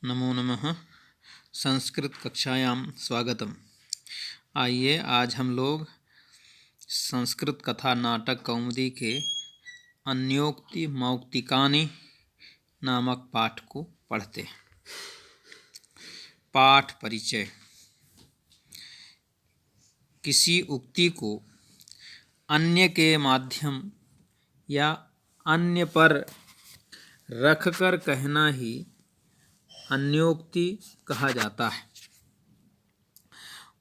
नमो नमः। संस्कृत कक्षायां स्वागतम। आइए आज हम लोग संस्कृत कथा नाटक कौमुदी के अन्योक्ति मौक्तिकानि नामक पाठ को पढ़ते हैं। पाठ परिचय। किसी उक्ति को अन्य के माध्यम या अन्य पर रखकर कहना ही अन्योक्ति कहा जाता है।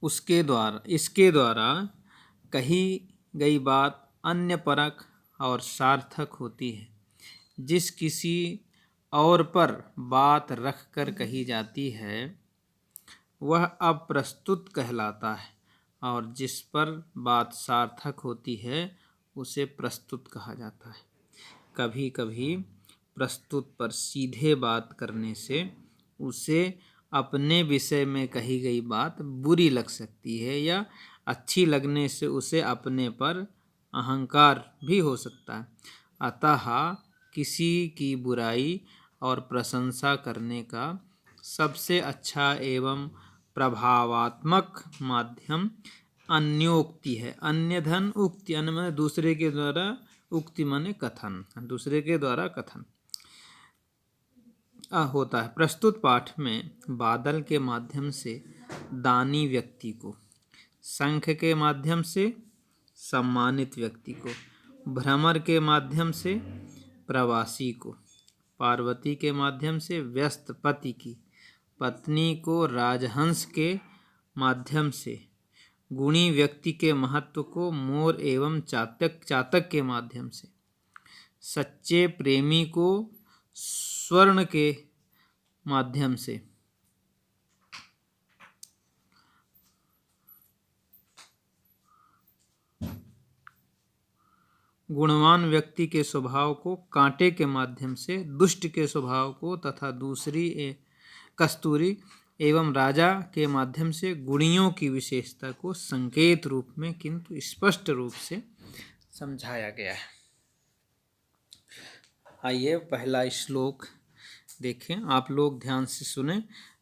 इसके द्वारा कही गई बात अन्य परक और सार्थक होती है। जिस किसी और पर बात रखकर कही जाती है वह अप्रस्तुत कहलाता है, और जिस पर बात सार्थक होती है उसे प्रस्तुत कहा जाता है। कभी कभी प्रस्तुत पर सीधे बात करने से उसे अपने विषय में कही गई बात बुरी लग सकती है, या अच्छी लगने से उसे अपने पर अहंकार भी हो सकता है। अतः किसी की बुराई और प्रशंसा करने का सबसे अच्छा एवं प्रभावात्मक माध्यम अन्योक्ति है। अन्य धन उक्ति, अन्य माने दूसरे के द्वारा, उक्ति माने कथन, दूसरे के द्वारा कथन होता है। प्रस्तुत पाठ में बादल के माध्यम से दानी व्यक्ति को, शंख के माध्यम से सम्मानित व्यक्ति को, भ्रमर के माध्यम से प्रवासी को, पार्वती के माध्यम से व्यस्त पति की पत्नी को, राजहंस के माध्यम से गुणी व्यक्ति के महत्व को, मोर एवं चातक के माध्यम से सच्चे प्रेमी को, स्वर्ण के माध्यम से गुणवान व्यक्ति के स्वभाव को, कांटे के माध्यम से दुष्ट के स्वभाव को, तथा दूसरी कस्तूरी एवं राजा के माध्यम से गुणियों की विशेषता को संकेत रूप में किंतु स्पष्ट रूप से समझाया गया है। आइए पहला श्लोक देखें। आप लोग ध्यान से सुने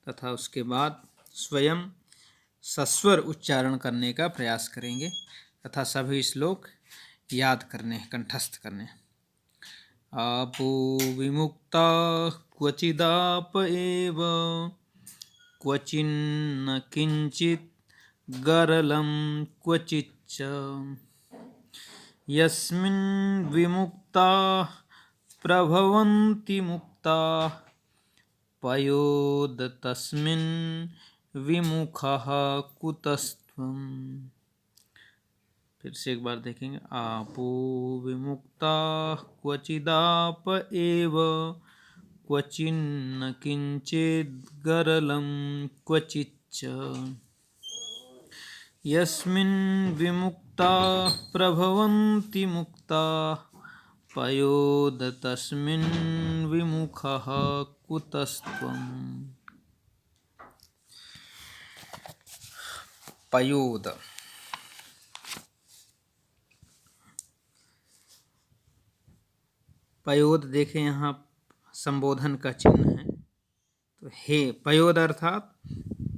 तथा उसके बाद स्वयं सस्वर उच्चारण करने का प्रयास करेंगे तथा सभी श्लोक याद करने, कंठस्थ करने। आपो विमुक्ता क्वचिदाप एव क्वचिन्न किंचित् गरलं क्वचिच्च यस्मिन् विमुक्ता प्रभवन्ति मुक्ता पयोद तस्मिन् विमुखः कुतस्त्वम्। फिर से एक बार देखेंगे। आपो विमुक्ता क्वचिदाप एव क्वचिन्न किंचित् गरलं क्वचिच्च यस्मिन् विमुक्ता प्रभवन्ति मुक्ता पयोद तस्मिन् विमुखः कुतस्त्वम्। पयोद, पयोद देखें यहाँ संबोधन का चिन्ह है। तो हे पयोद अर्थात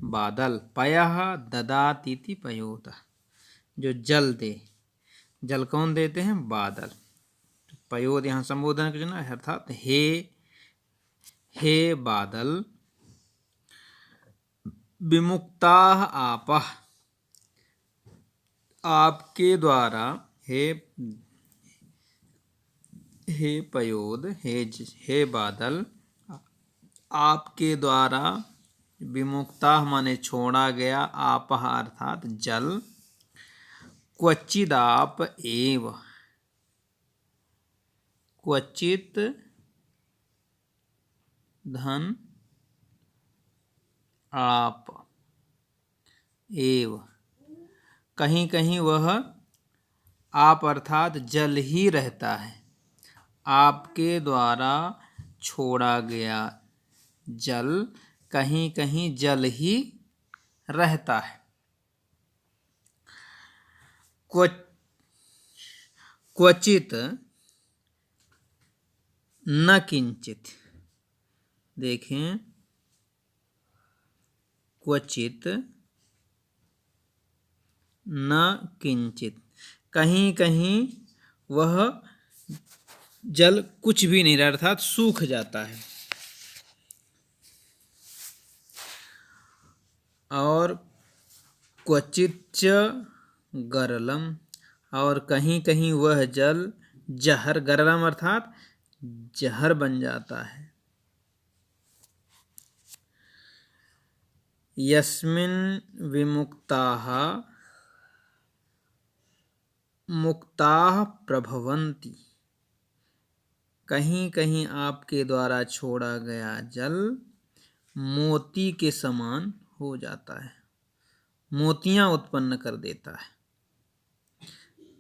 बादल। पयः ददातीति पयोद, जो जल दे। जल कौन देते हैं? बादल। तो पयोद यहाँ संबोधन का चिन्ह है, अर्थात हे बादल। विमुक्ताः आपः, आपके द्वारा, हे पयोद, हे बादल, आपके द्वारा विमुक्ता माने छोड़ा गया, आपः अर्थात जल, क्वचिदाप एव, क्वचित धन आप एव, कहीं कहीं वह आप अर्थात जल ही रहता है। आपके द्वारा छोड़ा गया जल कहीं कहीं जल ही रहता है। क्वचित न किंचित, देखें क्वचित न किंचित। कहीं कहीं वह जल कुछ भी नहीं रहा अर्थात सूख जाता है। और क्वचित गरलम, और कहीं कहीं वह जल जहर, गरलम अर्थात जहर बन जाता है। यस्मिन् विमुक्ताः मुक्ताः प्रभवन्ति, कहीं कहीं आपके द्वारा छोड़ा गया जल मोती के समान हो जाता है, मोतियां उत्पन्न कर देता है।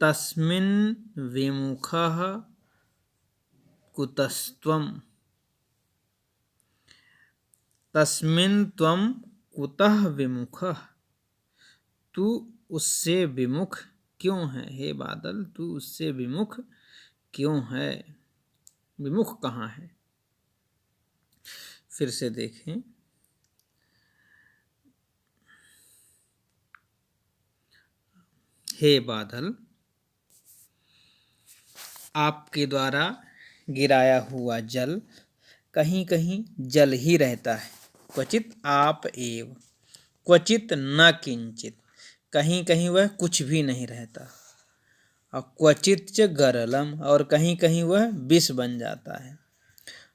तस्मिन् विमुखः कुतस्त्वं, तस्मिन् त्वं कुतः विमुखः, तू उससे विमुख क्यों है। हे बादल, तू उससे विमुख क्यों है, विमुख कहाँ है। फिर से देखें, हे बादल, आपके द्वारा गिराया हुआ जल कहीं कहीं जल ही रहता है। क्वचित आप एव, क्वचित न किंचित, कहीं कहीं वह कुछ भी नहीं रहता। और क्वचित च गरलम, और कहीं कहीं वह विष बन जाता है।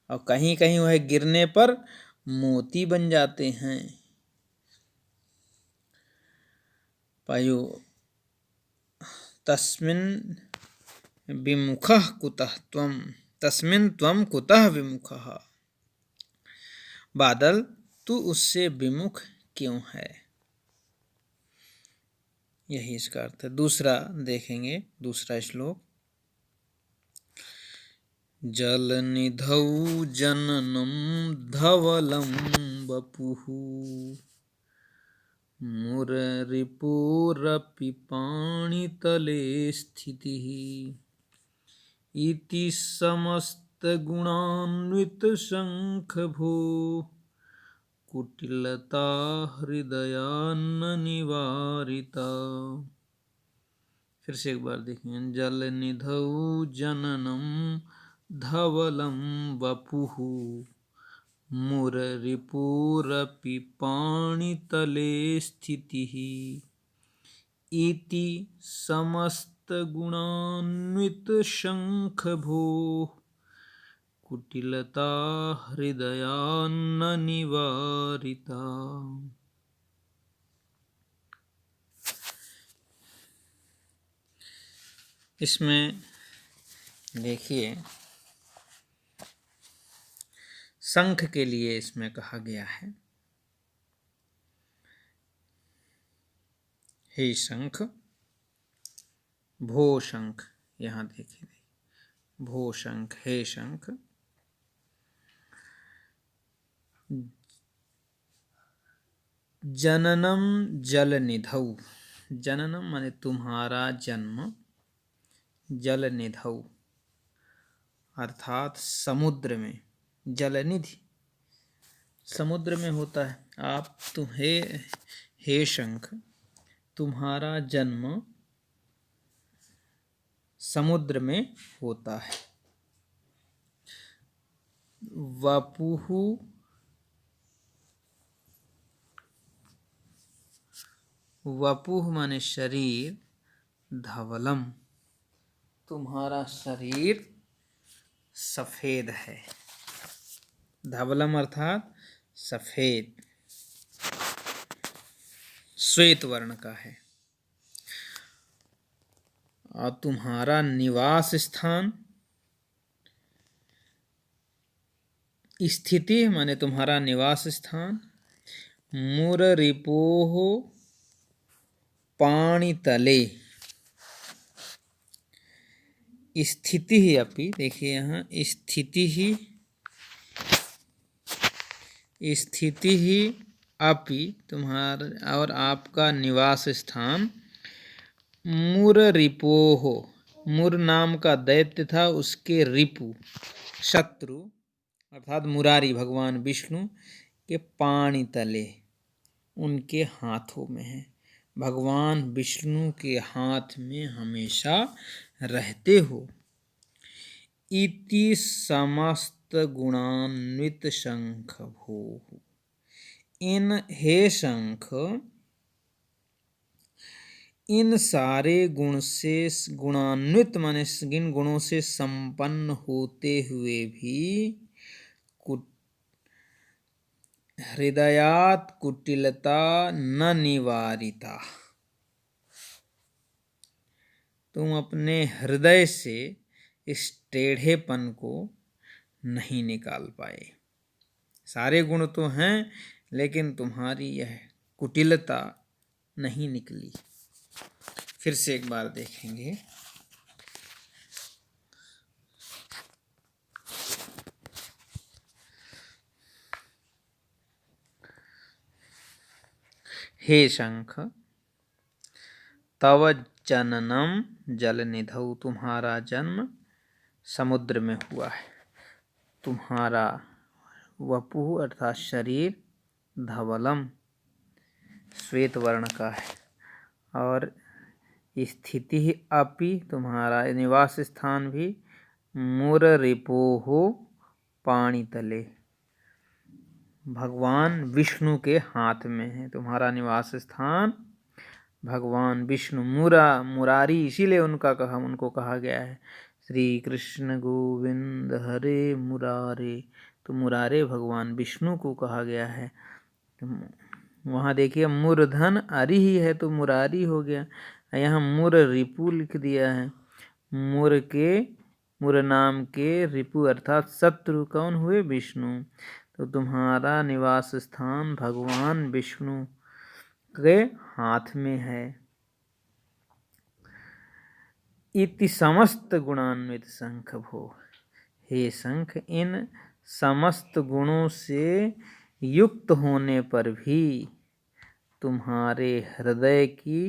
और कहीं कहीं वह गिरने पर मोती बन जाते हैं। पायो तस्मिन् विमुखः कुतः त्वं, तस्मिन् त्वं कुतः विमुखः। बादल, तू उससे विमुख क्यों है। यही इसका अर्थ है। दूसरा देखेंगे, दूसरा श्लोक। जलनिधौ जननं धवलं वपुः मुररिपुरपि पाणितले स्थितिः इति समस्तगुणान्वितशङ्खभो कुटिलता हृदयान्न निवारिता। फिर से एक बार देखें। जलनिधौ जननं धवलं वपुः मुररिपुरपि पाणितले स्थितिः इति समस्तगुणान्वितशङ्खभोः कुटिलता हृदयान्न निवारिता। इसमें देखिए, शंख के लिए इसमें कहा गया है, हे शंख, भो शंख। यहाँ देखिए, भो शंख, हे शंख। जननम जलनिधौ, जननम माने तुम्हारा जन्म, जलनिधौ अर्थात समुद्र में, जलनिधि समुद्र में होता है। आप तुम्हें, हे शंख, तुम्हारा जन्म समुद्र में होता है। वपुः, वपुः माने शरीर, धवलम तुम्हारा शरीर सफेद है। धवलम अर्थात सफेद, श्वेत वर्ण का है। और तुम्हारा निवास स्थान, स्थिति माने तुम्हारा निवास स्थान, मुररिपोः पाणितले, स्थिति ही अपि, देखिए यहाँ स्थिति ही अपि तुम्हारा और आपका निवास स्थान, मुररिपोः, मुर नाम का दैत्य था, उसके रिपु शत्रु अर्थात मुरारी भगवान विष्णु के पाणितले, उनके हाथों में है। भगवान विष्णु के हाथ में हमेशा रहते हो। इति समस्त गुणान्वित शंख भो। इन हे शंख, इन सारे गुण से गुणान्वित माने इन गुणों से संपन्न होते हुए भी हृदयात् कुटिलता न निवारिता। तुम अपने हृदय से इस टेढ़ेपन को नहीं निकाल पाए। सारे गुण तो हैं, लेकिन तुम्हारी यह कुटिलता नहीं निकली। फिर से एक बार देखेंगे। हे शंख, तव जननम जलनिधौ, तुम्हारा जन्म समुद्र में हुआ है। तुम्हारा वपु अर्थात शरीर धवलम श्वेत वर्ण का है, और स्थिति अपि तुम्हारा निवास स्थान भी मुररिपोः पाणितले भगवान विष्णु के हाथ में है। तुम्हारा निवास स्थान भगवान विष्णु मुरारी, इसीलिए उनको कहा गया है श्री कृष्ण गोविंद हरे मुरारे। तो मुरारे भगवान विष्णु को कहा गया है। वहाँ देखिए मूर्धन अरि ही है तो मुरारी हो गया। यहाँ मुर रिपु लिख दिया है। मुर नाम के रिपु अर्थात शत्रु कौन हुए? विष्णु। तो तुम्हारा निवास स्थान भगवान विष्णु के हाथ में है। इति समस्त गुणान्वित शंख भो, हे शंख, इन समस्त गुणों से युक्त होने पर भी तुम्हारे हृदय की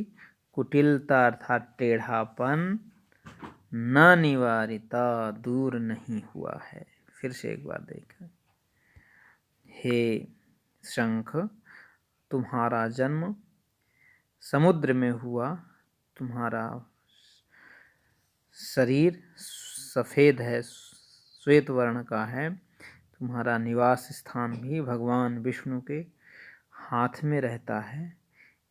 कुटिलता अर्थात टेढ़ापन न निवारिता, दूर नहीं हुआ है। फिर से एक बार देखें। हे शंख, तुम्हारा जन्म समुद्र में हुआ। तुम्हारा शरीर सफ़ेद है, श्वेत वर्ण का है। तुम्हारा निवास स्थान भी भगवान विष्णु के हाथ में रहता है।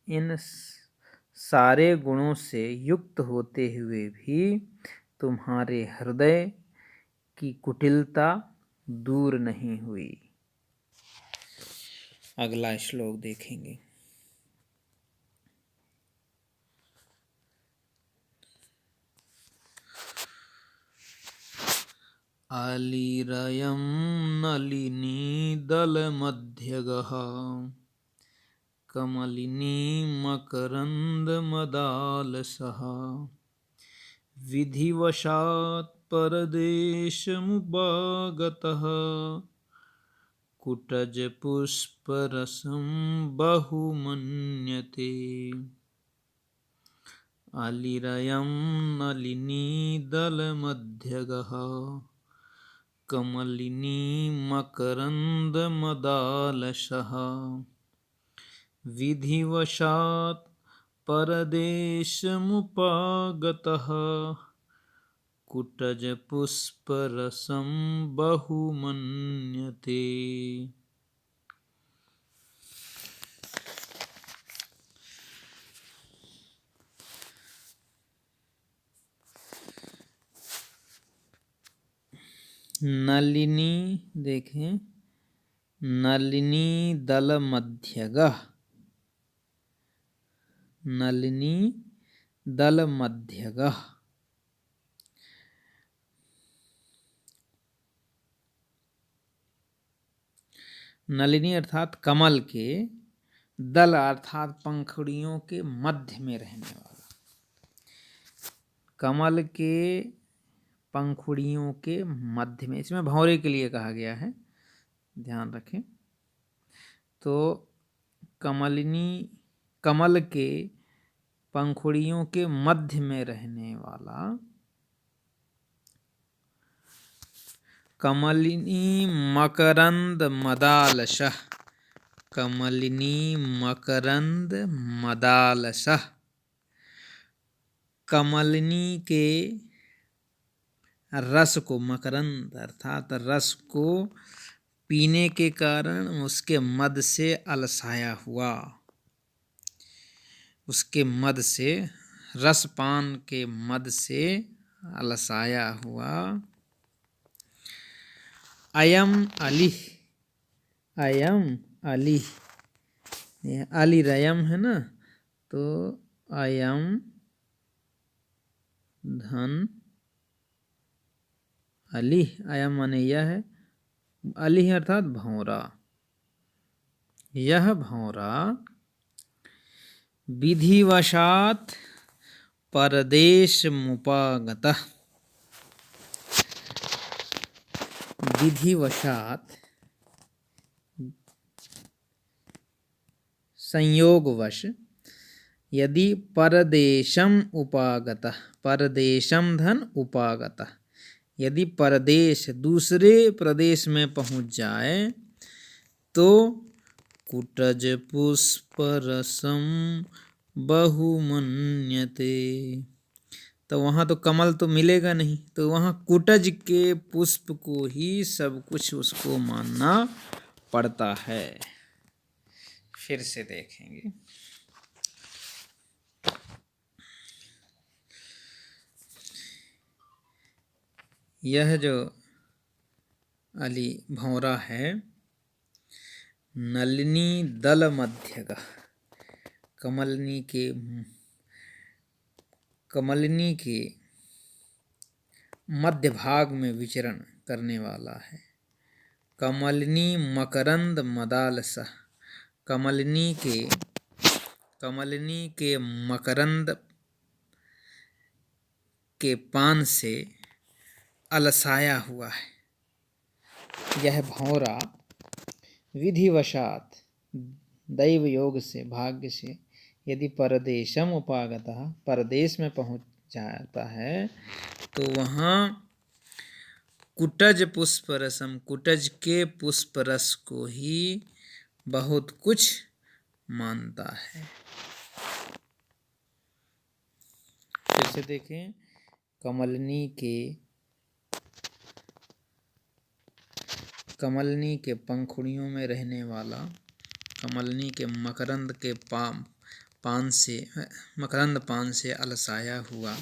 इन सारे गुणों से युक्त होते हुए भी तुम्हारे हृदय की कुटिलता दूर नहीं हुई। अगला श्लोक देखेंगे। अलिरयं नलिनीदलमध्यगः कमलिनी मकरन्दमदालसः विधिवशात् परदेशमुपागतः कुटजपुष्परसं बहुमन्यते। अलिरयं नलिनीदलमध्यगः कमलिनी मकरन्दमदालसः विधिवशात् परदेशमुपागतः कुटजपुष्परसं बहुमन्यते। नलिनी देखें, नलिनी दल मध्यगः, नलिनी दल मध्यगः। नलिनी अर्थात कमल के, दल अर्थात पंखुड़ियों के मध्य में रहने वाला। कमल के पंखुड़ियों के मध्य में, इसमें भंवरे के लिए कहा गया है, ध्यान रखें। तो कमलिनी, कमल के पंखुड़ियों के मध्य में रहने वाला कमलिनी मकरंद मदालसः, कमलिनी मकरंद मदालसः। कमलिनी के रस को, मकरंद अर्थात रस को पीने के कारण उसके मद से अलसाया हुआ, उसके मद से, रसपान के मद से अलसाया हुआ। अयम अली, अयम अली, अली रयम है ना, तो अयम धन अली, अयम माने यह है, अली अर्थात भौरा। यह भौरा विधिवशात परदेश मुपागतः, विधिवशात संयोगवश, यदि परदेशम उपागतः, परदेशम धन उपागतः, यदि परदेश दूसरे प्रदेश में पहुंच जाए तो कुटज पुष्प रसम बहुमन्यते, तो वहाँ तो कमल तो मिलेगा नहीं, तो वहाँ कुटज के पुष्प को ही सब कुछ उसको मानना पड़ता है। फिर से देखेंगे, यह जो अली भौरा है, नलिनी दल मध्यगा, कमलिनी के मध्य भाग में विचरण करने वाला है। कमलिनी मकरंद मदालसः, कमलिनी के मकरंद के पान से अलसाया हुआ है। यह भौरा विधिवशात, दैव योग से, भाग्य से, यदि परदेशम उपागतः, परदेश में पहुंच जाता है तो वहाँ कुटज पुष्प रसम, कुटज के पुष्प रस को ही बहुत कुछ मानता है। फिर से देखें, कमलिनी के पंखुड़ियों में रहने वाला, कमलिनी के मकरंद के मकरंद पान से अलसाया हुआ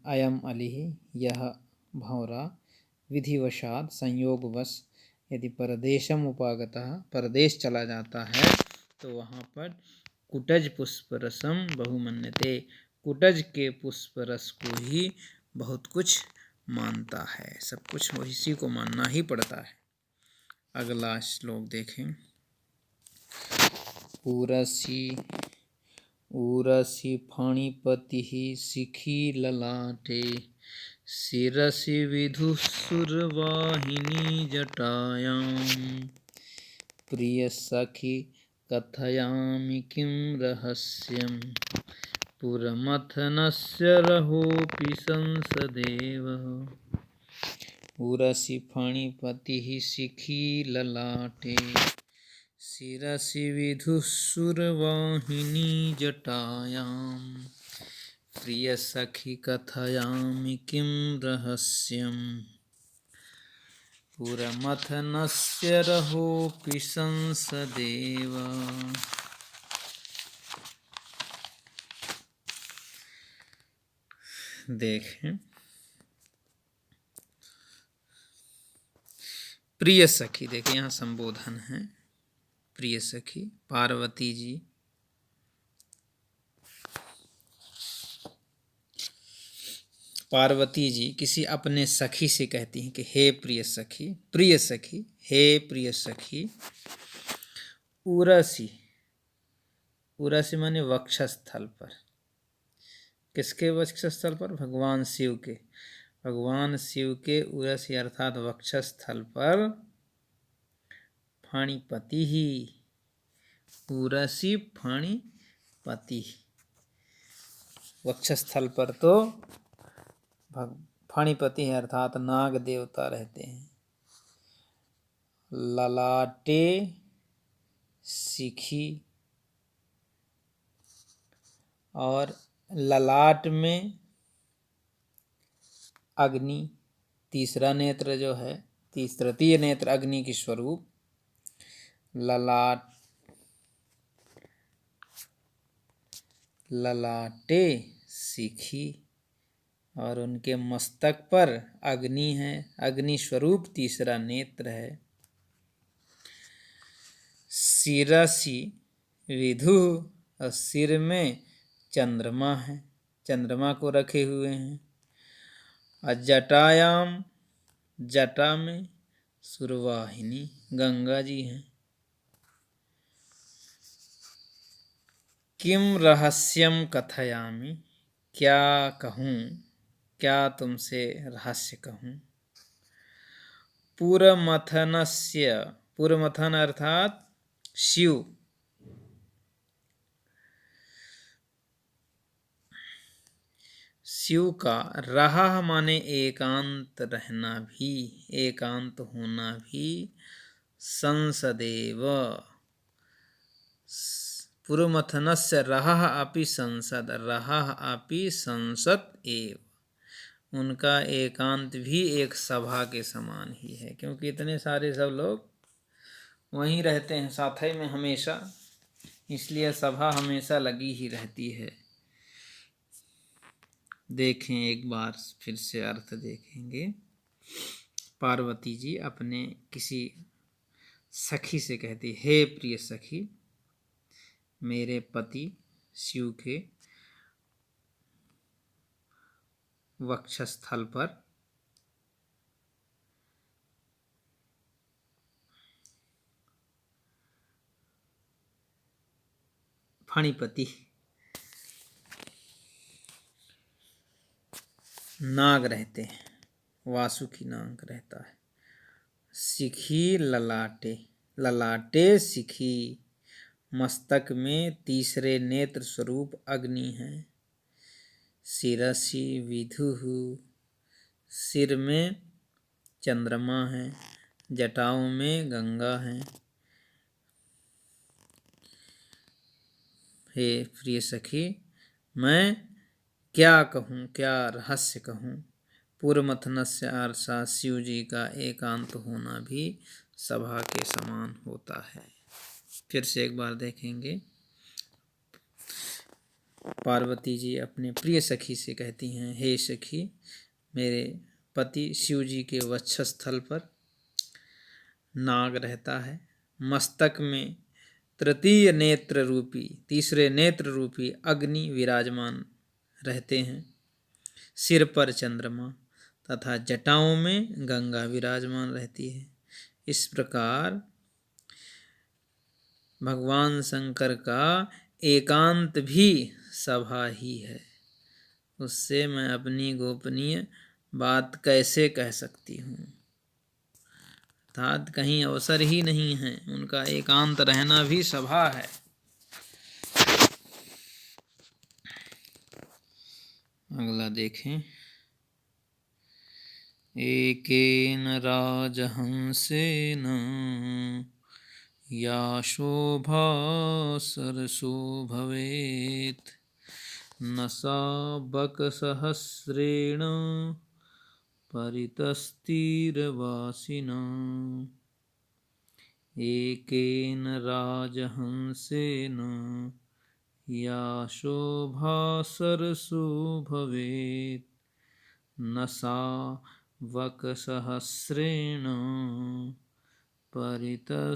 अयम अली, यह भौरा विधिवशात संयोगवश, यदि परदेशम उपागतः, परदेश चला जाता है तो वहाँ पर कुटज पुष्प रसम बहुमन्यते, कुटज के पुष्प रस को ही बहुत कुछ मानता है, सब कुछ इसी को मानना ही पड़ता है। अगला श्लोक देखें, उरसी फणिपतिः शिखी ललाटे, शिरसि विधुसुरवाहिनी जटायां, प्रिय सखी कथयामि किं रहस्यं, पुरमथनस्य रहोऽपि संसदेव। उरसी फणिपतिः शिखी ललाटे, शिरसि विधुसुरवाहिनी जटायां, प्रिय सखी कथयामि किं रहस्यं, पुरमथनस्य रहोऽपि संसदेव। देखें, प्रिय सखी, देखें यहाँ संबोधन है, प्रिय सखी पार्वती जी, पार्वती जी किसी अपने सखी से कहती हैं कि हे प्रिय सखी, प्रिय सखी, हे प्रिय सखी, उरसी, उरसी माने वक्षस्थल पर, किसके वक्षस्थल पर, भगवान शिव के, भगवान शिव के उरसी अर्थात वक्षस्थल पर, फणिपति ही, उरसी फणिपति, वक्षस्थल पर तो फणिपति है अर्थात नाग देवता रहते हैं। ललाटे शिखी और ललाट में अग्नि, तीसरा नेत्र जो है, तृतीय नेत्र अग्नि की स्वरूप, ललाटे शिखी और उनके मस्तक पर अग्नि है, अग्नि स्वरूप तीसरा नेत्र है। शिरसी विधु और सिर में चंद्रमा है, चंद्रमा को रखे हुए हैं। और जटायाम, जटा में सुरवाहिनी गंगा जी हैं। किम रहस्यम कथयामि, क्या कहूँ, क्या तुमसे रहस्य कहूँ। पुरमथनस्य, पुरमथन अर्थात शिव, शिव का रहा माने एकांत रहना भी, एकांत होना भी, संसदेव, पुरमथनस्य रहा अपि संसद, रहा अपि संसद एव, उनका एकांत भी एक सभा के समान ही है, क्योंकि इतने सारे सब लोग वहीं रहते हैं साथ ही में हमेशा, इसलिए सभा हमेशा लगी ही रहती है। देखें एक बार फिर से अर्थ देखेंगे। पार्वती जी अपने किसी सखी से कहती, हे प्रिय सखी, मेरे पति शिव के वक्षस्थल पर फणिपति नाग रहते हैं, वासुकी नाग रहता है। शिखी ललाटे, ललाटे शिखी, मस्तक में तीसरे नेत्र स्वरूप अग्नि है। शिरसी विधुहु, सिर में चंद्रमा है, जटाओं में गंगा है। हे प्रिय सखी, मैं क्या कहूँ, क्या रहस्य कहूँ। पुरमथनस्य अर्थात शिव जी का एकांत होना भी सभा के समान होता है। फिर से एक बार देखेंगे। पार्वती जी अपने प्रिय सखी से कहती हैं, हे सखी, मेरे पति शिव जी के वक्षस्थल पर नाग रहता है, मस्तक में तृतीय नेत्र रूपी, तीसरे नेत्र रूपी अग्नि विराजमान रहते हैं, सिर पर चंद्रमा तथा जटाओं में गंगा विराजमान रहती है। इस प्रकार भगवान शंकर का एकांत भी सभा ही है, उससे मैं अपनी गोपनीय बात कैसे कह सकती हूँ। अर्थात कहीं अवसर ही नहीं है, उनका एकांत रहना भी सभा है। अगला देखें। एकेन राजहंसेन या शोभा सरसो भवेत्, न सा बकसहस्रेण परितस्तीरवासिना। एकेन राजहंसेन या शोभा सरसो भवेत्, न सा वकसहस्रेण परितस्तीरवासिना।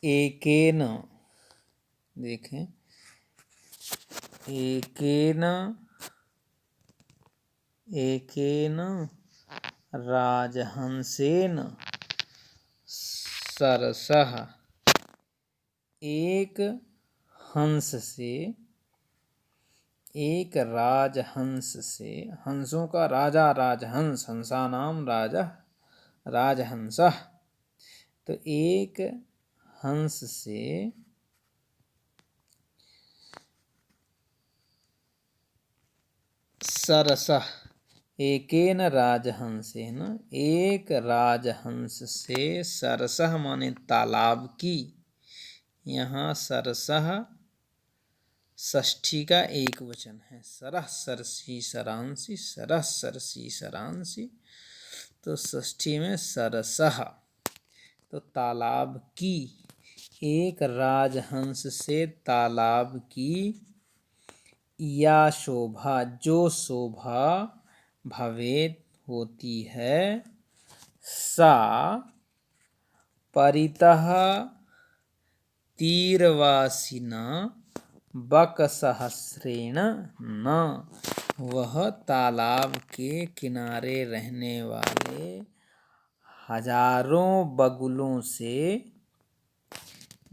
एकेन, देखें, एकेन, एकेन राजहंसेन सरसः, एक हंस से, एक राजहंस से, हंसों का राजा राजहंस, हंसानाम राजा राजहंसः, तो एक हंस से सरसः एकेन राजहंसेन, एक राजहंस से सरसः माने तालाब की। यहाँ सरसः षष्ठी का एक वचन है। सरः सरसी सरांसी, सरः सरसी सरांसी, तो षष्ठी में सरसः। तो तालाब की, एक राजहंस से तालाब की, या शोभा जो शोभा, भवेत होती है, सा परितः तीरवासिना बकसहस्रेण न, वह तालाब के किनारे रहने वाले हजारों बगुलों से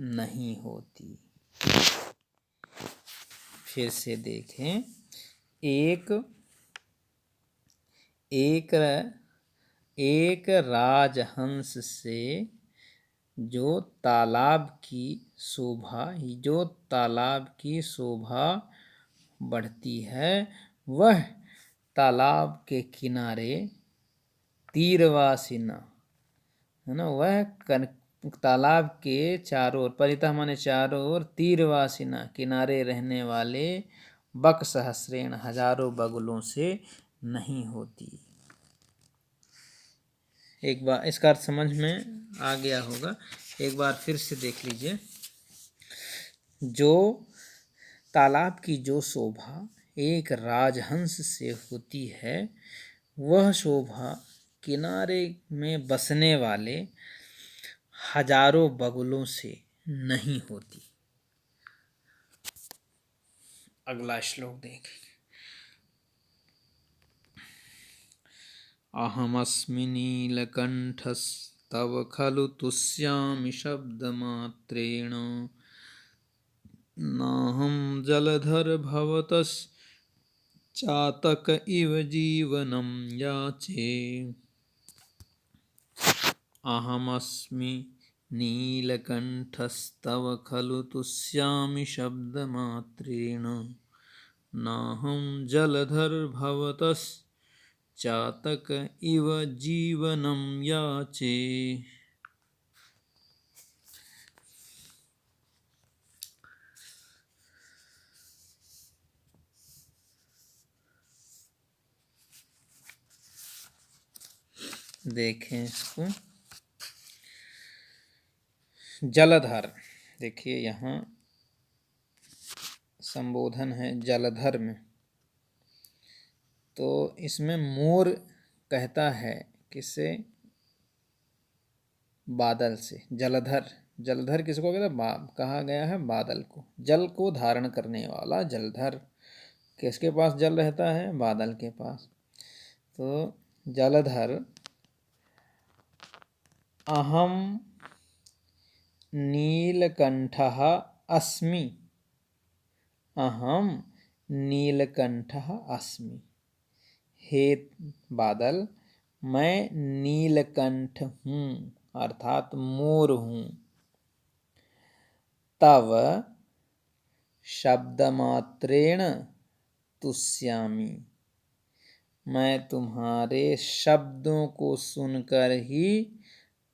नहीं होती। फिर से देखें, एक राजहंस से जो तालाब की शोभा बढ़ती है, वह तालाब के किनारे तीरवासिना, है ना, वह तालाब के चारों ओर, परितः माने चारों ओर, तीरवासिना किनारे रहने वाले, बक सहस्रेण हजारों बगुलों से नहीं होती। एक बार इसका अर्थ समझ में आ गया होगा, एक बार फिर से देख लीजिए। जो तालाब की जो शोभा एक राजहंस से होती है, वह शोभा किनारे में बसने वाले हजारों बगुलों से नहीं होती। अगला श्लोक देखें। अहमस्मि नीलकंठस्तव खलु तुष्यामि शब्दमात्रेण, नाहं जलधर भवतश्चातक इव जीवनं याचे। अहमस्मि नीलकंठस्तव खलु तुष्यामि शब्दमात्रेण, नाहं जलधर भवतश्चातक इव जीवनं याचे। देखें इसको, जलधर, देखिए यहाँ संबोधन है जलधर में, तो इसमें मोर कहता है किससे, बादल से। जलधर किसको कहता है, कहा गया है बादल को, जल को धारण करने वाला जलधर। किसके पास जल रहता है, बादल के पास। तो जलधर अहम नीलकंठः अस्मि, अहम नीलकंठः अस्मि, हे बादल मैं नीलकंठ हूँ, अर्थात मोर हूँ। तव शब्दमात्रेण तुष्यामि, मैं तुम्हारे शब्दों को सुनकर ही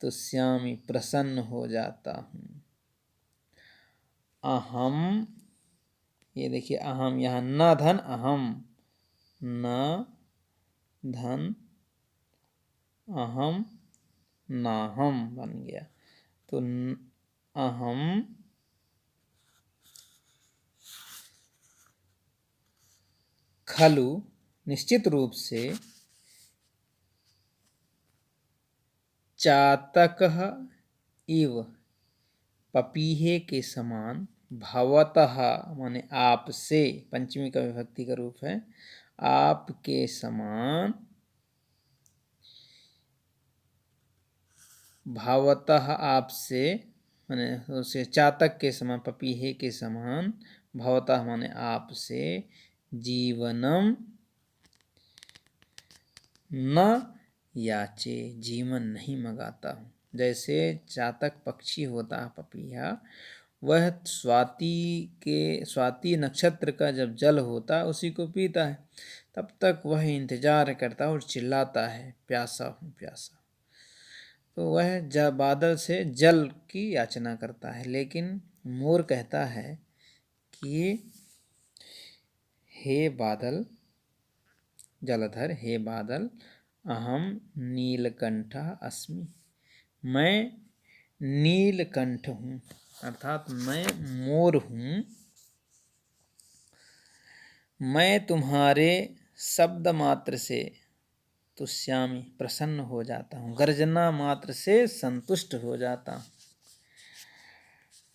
तुष्यामि प्रसन्न हो जाता हूँ। अहम, ये देखिए अहम, यहाँ न धन अहम, न धन अहम नाहम बन गया। तो अहम खलु, निश्चित रूप से, चातकः इव, पपीहे के समान, भवतः माने आपसे, पंचमी का विभक्ति का रूप है, आपके समान, भवतः आपसे माने उसे, चातक के समान, पपीहे के समान, भवतः माने आपसे, जीवनम न याचे, जीवन नहीं मंगाता हूँ। जैसे चातक पक्षी होता है पपीहा, वह स्वाति नक्षत्र का जब जल होता है उसी को पीता है। तब तक वह इंतजार करता और चिल्लाता है, प्यासा हूँ प्यासा। तो वह बादल से जल की याचना करता है, लेकिन मोर कहता है कि हे बादल जलधर, हे बादल, अहम नीलकंठः अस्मि, मैं नीलकंठ हूँ, अर्थात मैं मोर हूँ। मैं तुम्हारे शब्द मात्र से तुष्यामि, प्रसन्न हो जाता हूँ, गर्जना मात्र से संतुष्ट हो जाता हूँ।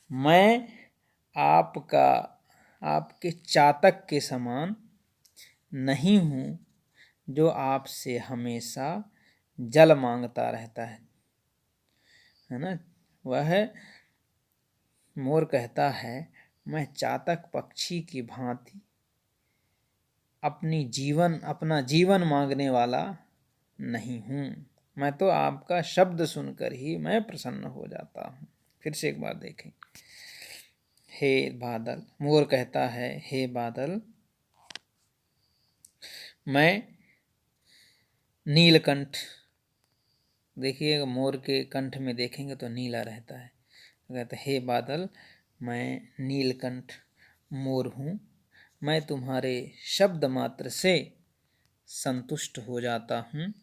मैं आपके चातक के समान नहीं हूँ जो आपसे हमेशा जल मांगता रहता है ना। वह मोर कहता है, मैं चातक पक्षी की भांति अपना जीवन मांगने वाला नहीं हूँ। मैं तो आपका शब्द सुनकर ही मैं प्रसन्न हो जाता हूँ। फिर से एक बार देखें। हे बादल, मोर कहता है, हे बादल, मैं नीलकंठ, देखिए मोर के कंठ में देखेंगे तो नीला रहता है। कहते हे बादल, मैं नीलकंठ मोर हूँ, मैं तुम्हारे शब्द मात्र से संतुष्ट हो जाता हूँ।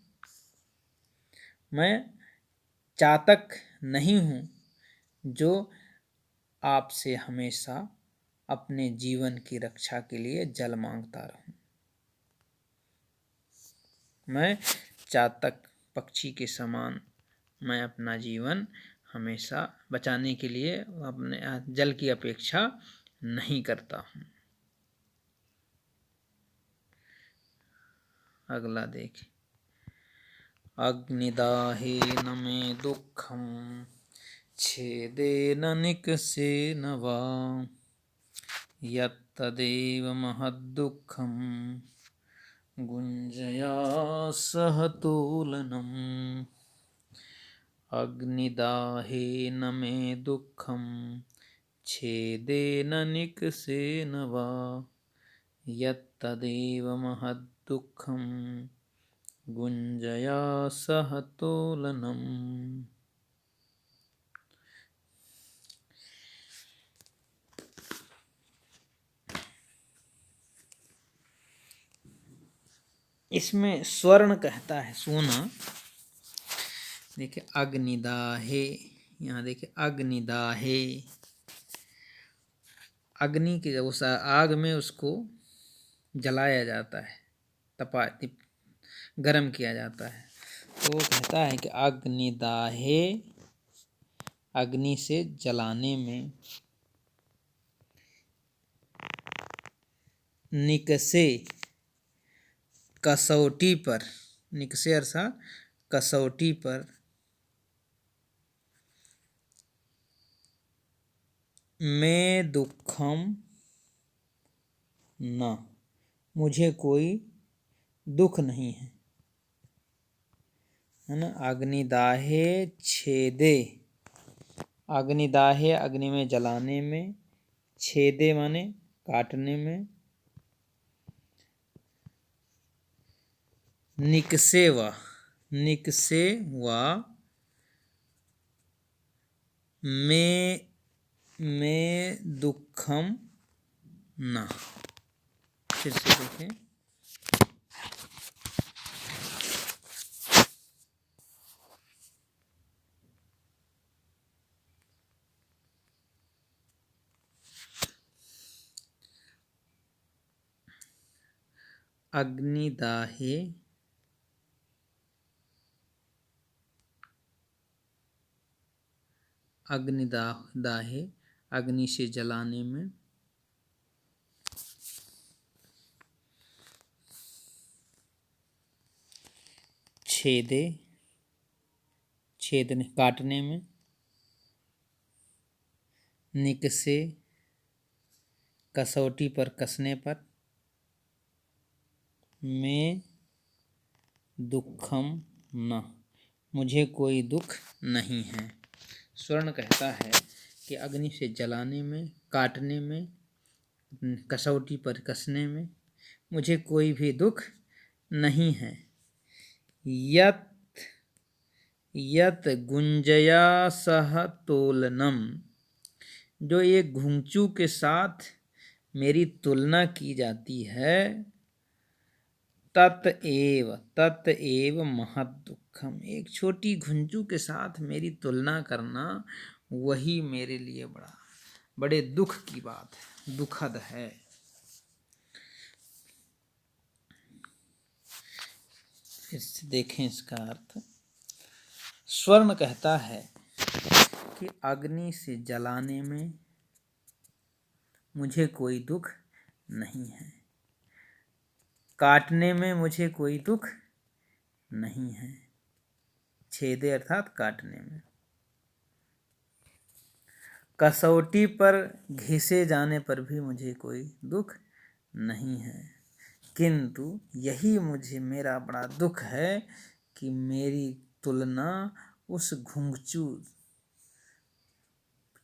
मैं चातक नहीं हूँ जो आपसे हमेशा अपने जीवन की रक्षा के लिए जल मांगता रहूं। मैं चातक पक्षी के समान मैं अपना जीवन हमेशा बचाने के लिए अपने जल की अपेक्षा नहीं करता हूँ। अगला देखें। अग्निदाहेन मे दुःखं छेदेन निकषेन वा, यत्तदेव महद्दुःखं गुञ्जया सह तोलनम्। अग्निदाहेन मे दुःखं छेदेन निकषेन वा, यत्तदेव महद्दुःखं गुञ्जया सह तोलनम्। इसमें स्वर्ण कहता है सोना। देखिए अग्निदाहे, यहाँ देखिए अग्निदाहे, अग्नि की उस आग में उसको जलाया जाता है, गरम किया जाता है। तो वो कहता है कि अग्निदाहे, अग्नि से जलाने में, निकसे कसौटी पर, निकसे अर्थात कसौटी पर, मैं दुखम न, मुझे कोई दुख नहीं है ना। अग्निदाहे छेदे, अग्निदाहे अग्नि में जलाने में, छेदे माने काटने में, निकसे व, निकसे व में दुखम न। फिर से देखें। अग्निदाहे अग्निदाहे अग्नि से जलाने में, छेदे छेदने काटने में, निकसे कसौटी पर कसने पर, मैं दुखम न, मुझे कोई दुख नहीं है। स्वर्ण कहता है कि अग्नि से जलाने में, काटने में, कसौटी पर कसने में मुझे कोई भी दुख नहीं है। यत यत गुंजया सह तोलनम, जो एक घुंघचू के साथ मेरी तुलना की जाती है, तत एव महद दुखम, एक छोटी घुंघचू के साथ मेरी तुलना करना वही मेरे लिए बड़े दुख की बात है, दुखद है। फिर से देखें इसका अर्थ। स्वर्ण कहता है कि अग्नि से जलाने में मुझे कोई दुख नहीं है, काटने में मुझे कोई दुख नहीं है, छेदे अर्थात काटने में। कसौटी पर घिसे जाने पर भी मुझे कोई दुख नहीं है, किंतु यही मुझे मेरा बड़ा दुख है कि मेरी तुलना उस घुंघचू,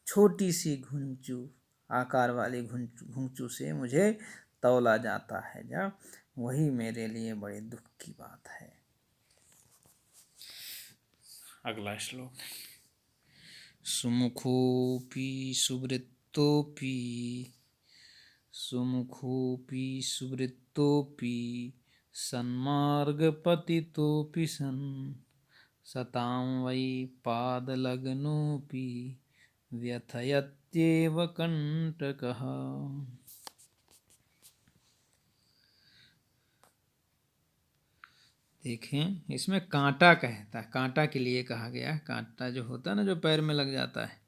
छोटी सी घुंघचू आकार वाले घुंघचू से मुझे तौला जाता है, जब वही मेरे लिए बड़े दुख की बात है। अगला श्लोक। सुमुखोऽपि सुवृत्तोऽपि सन्मार्गपतितोऽपि सन्, सतां वै पादलग्नोऽपि व्यथयत्येव कंटकः। देखें, इसमें कांटा कहता है, कांटा के लिए कहा गया है। कांटा जो होता है ना, जो पैर में लग जाता है,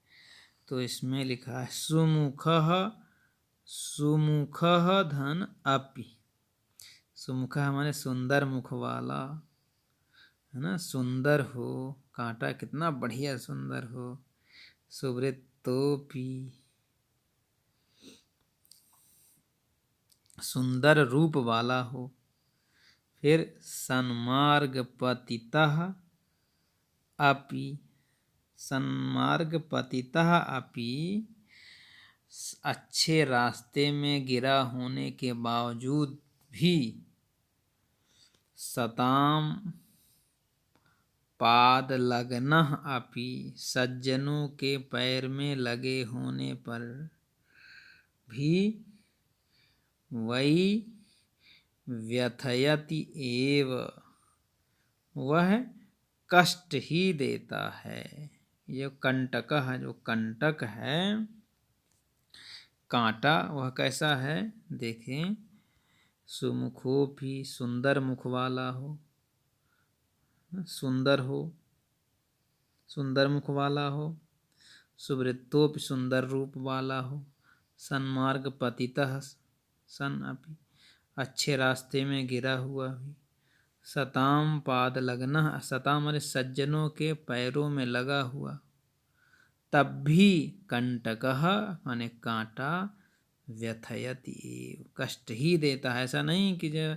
तो इसमें लिखा है सुमुखः धन अपि। सुमुखः माने सुंदर मुख वाला, है ना, सुंदर हो, कांटा कितना बढ़िया सुंदर हो। सुवृत्तोऽपि, सुंदर रूप वाला हो। फिर सन्मार्गपतितः अपि, सन्मार्गपतितः अपि, अच्छे रास्ते में गिरा होने के बावजूद भी। सताम पादलग्नः अपि, सज्जनों के पैर में लगे होने पर भी वही व्यथयति एव, वह कष्ट ही देता है। ये कंटक है, जो कंटक है कांटा, वह कैसा है देखें। सुमुखोऽपि, सुंदर मुख वाला हो, सुंदर हो, सुंदर मुख वाला हो। सुवृत्तोऽपि, सुंदर रूप वाला हो। सन्मार्गपतितः सन अपि, अच्छे रास्ते में गिरा हुआ भी। सताम पादलग्नः, सताम माने सज्जनों के पैरों में लगा हुआ, तब भी कंटकः माने कांटा, व्यथयति, कष्ट ही देता है। ऐसा नहीं कि जो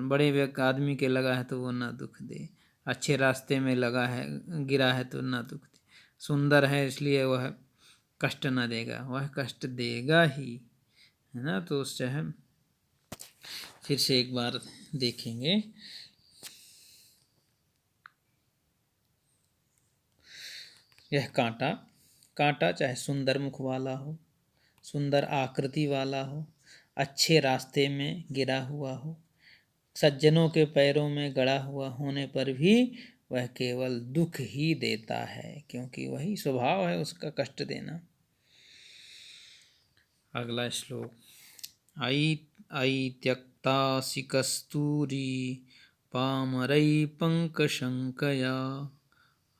बड़े आदमी के लगा है तो वो ना दुख दे, अच्छे रास्ते में लगा है, गिरा है तो ना दुख दे। सुंदर है इसलिए वह कष्ट न देगा, वह कष्ट देगा ही, है ना। तो उससे हम फिर से एक बार देखेंगे। यह कांटा, कांटा चाहे सुंदर मुख वाला हो, सुंदर आकृति वाला हो, अच्छे रास्ते में गिरा हुआ हो, सज्जनों के पैरों में गड़ा हुआ होने पर भी वह केवल दुख ही देता है, क्योंकि वही स्वभाव है उसका, कष्ट देना। अगला श्लोक। आई त्यक्तासि कस्तूरी पामरै पंकशंकया,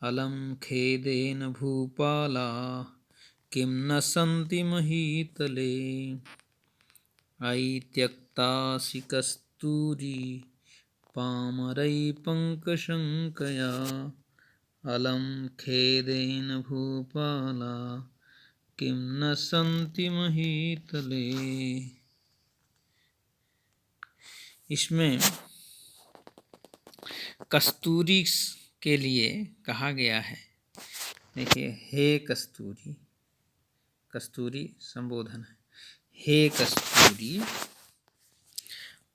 अलम खेदेन भूपाला किं न सन्ति महीतले। आई त्यक्तासि कस्तूरी पामरै पंकशंकया, अलम खेदेन भूपाला किं न सन्ति महीतले। इसमें कस्तूरी के लिए कहा गया है। देखिए, हे कस्तूरी, कस्तूरी संबोधन है। हे कस्तूरी,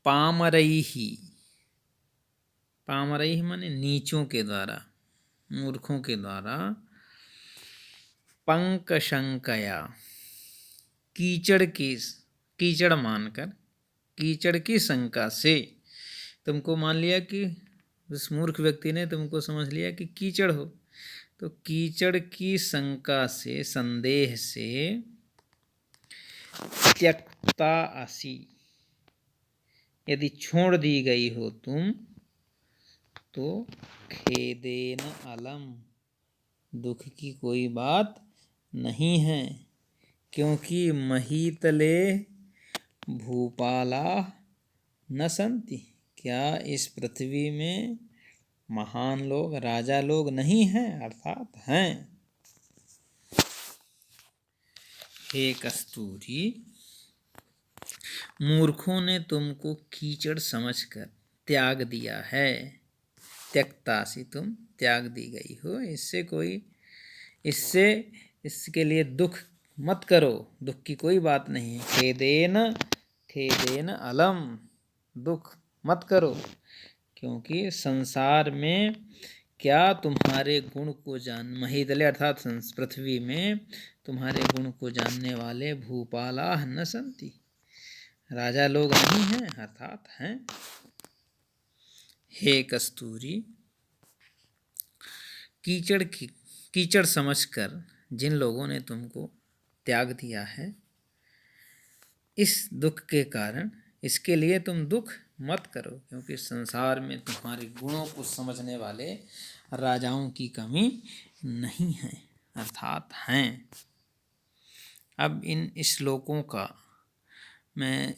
पामरैहि, पामरैहि माने नीचों के द्वारा, मूर्खों के द्वारा, पंकशंकया कीचड़ मानकर, कीचड़ की शंका से, तुमको मान लिया कि उस मूर्ख व्यक्ति ने तुमको समझ लिया कि कीचड़ हो, तो कीचड़ की शंका से, संदेह से, त्यक्ता असि, यदि छोड़ दी गई हो तुम, तो खेदेन अलम, दुख की कोई बात नहीं है, क्योंकि महीतले भूपाला न संति, क्या इस पृथ्वी में महान लोग, राजा लोग नहीं हैं, अर्थात हैं। हे कस्तूरी, मूर्खों ने तुमको कीचड़ समझकर त्याग दिया है, त्यक्तासी, तुम त्याग दी गई हो, इसके लिए दुख मत करो, दुख की कोई बात नहीं है। खेदेन अलम, दुख मत करो, क्योंकि संसार में क्या तुम्हारे गुण को महीतले अर्थात पृथ्वी में तुम्हारे गुण को जानने वाले भूपाला न संति, राजा लोग नहीं हैं, अर्थात हैं। हे कस्तूरी, कीचड़ समझकर जिन लोगों ने तुमको त्याग दिया है, इस दुख के कारण, इसके लिए तुम दुख मत करो, क्योंकि संसार में तुम्हारे गुणों को समझने वाले राजाओं की कमी नहीं है, अर्थात हैं। अब इन श्लोकों का मैं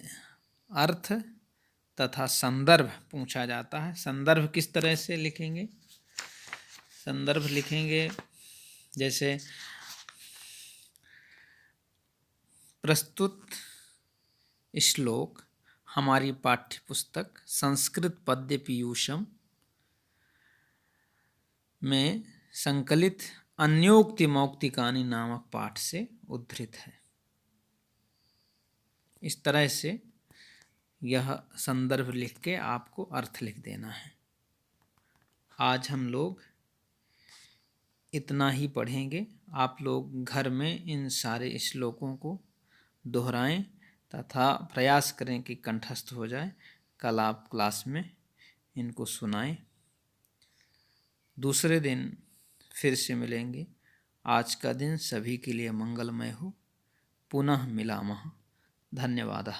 अर्थ तथा संदर्भ पूछा जाता है। संदर्भ किस तरह से लिखेंगे? संदर्भ लिखेंगे जैसे प्रस्तुत श्लोक हमारी पाठ्य पुस्तक संस्कृत पद्य पीयूषम में संकलित अन्योक्ति मौक्तिकानि नामक पाठ से उद्धृत है। इस तरह से यह संदर्भ लिख के आपको अर्थ लिख देना है। आज हम लोग इतना ही पढ़ेंगे। आप लोग घर में इन सारे श्लोकों को दोहराएं तथा प्रयास करें कि कंठस्थ हो जाए। कल आप क्लास में इनको सुनाएं। दूसरे दिन फिर से मिलेंगे। आज का दिन सभी के लिए मंगलमय हो। पुनः मिलामः। धन्यवाद।